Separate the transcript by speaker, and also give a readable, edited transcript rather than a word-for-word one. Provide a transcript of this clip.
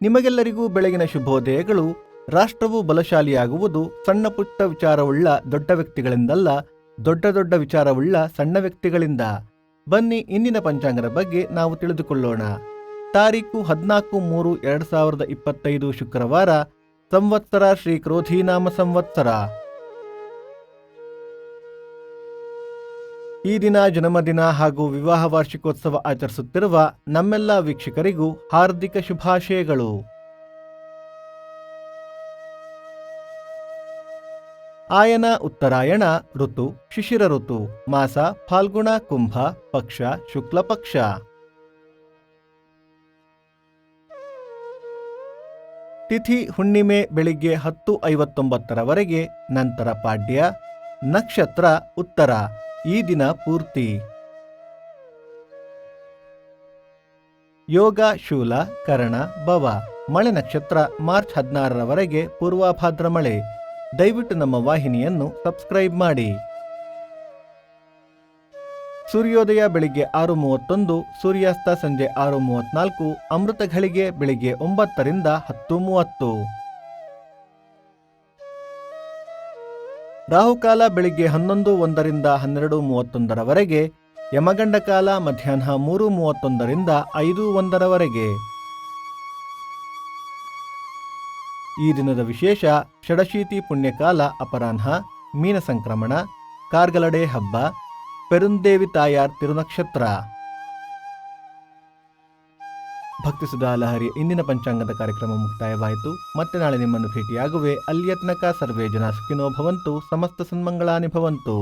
Speaker 1: ನಿಮಗೆಲ್ಲರಿಗೂ ಬೆಳಗಿನ ಶುಭೋದಯಗಳು. ರಾಷ್ಟ್ರವು ಬಲಶಾಲಿಯಾಗುವುದು ಸಣ್ಣ ಪುಟ್ಟ ವಿಚಾರವುಳ್ಳ ದೊಡ್ಡ ವ್ಯಕ್ತಿಗಳಿಂದಲ್ಲ, ದೊಡ್ಡ ದೊಡ್ಡ ವಿಚಾರವುಳ್ಳ ಸಣ್ಣ ವ್ಯಕ್ತಿಗಳಿಂದ. ಬನ್ನಿ ಇಂದಿನ ಪಂಚಾಂಗದ ಬಗ್ಗೆ ನಾವು ತಿಳಿದುಕೊಳ್ಳೋಣ. ತಾರೀಕು 14/3/2025 ಶುಕ್ರವಾರ. ಸಂವತ್ಸರ ಶ್ರೀ ಕ್ರೋಧಿನಾಮ ಸಂವತ್ಸರ. ಈ ದಿನ ಜನ್ಮದಿನ ಹಾಗೂ ವಿವಾಹ ವಾರ್ಷಿಕೋತ್ಸವ ಆಚರಿಸುತ್ತಿರುವ ನಮ್ಮೆಲ್ಲ ವೀಕ್ಷಕರಿಗೂ ಹಾರ್ದಿಕ ಶುಭಾಶಯಗಳು. ಆಯನ ಉತ್ತರಾಯಣ ಋತು ಶಿಶಿರ ಋತು. ಮಾಸ ಫಾಲ್ಗುಣ ಕುಂಭ. ಪಕ್ಷ ಶುಕ್ಲ ಪಕ್ಷ. ತಿಥಿ ಹುಣ್ಣಿಮೆ ಬೆಳಿಗ್ಗೆ 10:59 ನಂತರ ಪಾಡ್ಯ. ನಕ್ಷತ್ರ ಉತ್ತರ. ಈ ದಿನ ಪೂರ್ತಿ. ಯೋಗ ಶೂಲ ಕರಣ ಭವ. ಮಳೆ ನಕ್ಷತ್ರ ಮಾರ್ಚ್ 16 ಪೂರ್ವಾಭಾದ್ರ ಮಳೆ. ದಯವಿಟ್ಟು ನಮ್ಮ ವಾಹಿನಿಯನ್ನು ಸಬ್ಸ್ಕ್ರೈಬ್ ಮಾಡಿ. ಸೂರ್ಯೋದಯ ಬೆಳಿಗ್ಗೆ 6:31, ಸೂರ್ಯಾಸ್ತ ಸಂಜೆ 6:34, ಅಮೃತ ಘಳಿಗೆ ಬೆಳಿಗ್ಗೆ 9 ರಿಂದ 10:30. ರಾಹುಕಾಲ ಬೆಳಿಗ್ಗೆ 11:01 ರಿಂದ 12:31, ಯಮಗಂಡ ಕಾಲ ಮಧ್ಯಾಹ್ನ 3:31 ರಿಂದ 5:01. ಈ ದಿನದ ವಿಶೇಷ: ಷಡಶೀತಿ ಪುಣ್ಯಕಾಲ ಅಪರಾಹ್ನ, ಮೀನ ಸಂಕ್ರಮಣ, ಕಾರ್ಗಲಡೆ ಹಬ್ಬ, ಪೆರುಂದೇವಿ ತಾಯಾರ್ ತಿರುನಕ್ಷತ್ರ. ಭಕ್ತಿ ಸುಧಾ ಲಹರಿ ಇಂದಿನ ಪಂಚಾಂಗದ ಕಾರ್ಯಕ್ರಮ ಮುಕ್ತಾಯವಾಯಿತು. ಮತ್ತೆ ನಾಳೆ ನಿಮ್ಮನ್ನು ಭೇಟಿಯಾಗುವೆ. ಅಲ್ಲಿಯ ತನಕ ಸರ್ವೇ ಜನ ಸುಖಿನೋ ಭವಂತು, ಸಮಸ್ತ ಸನ್ಮಂಗಳಾನಿ ಭವಂತು.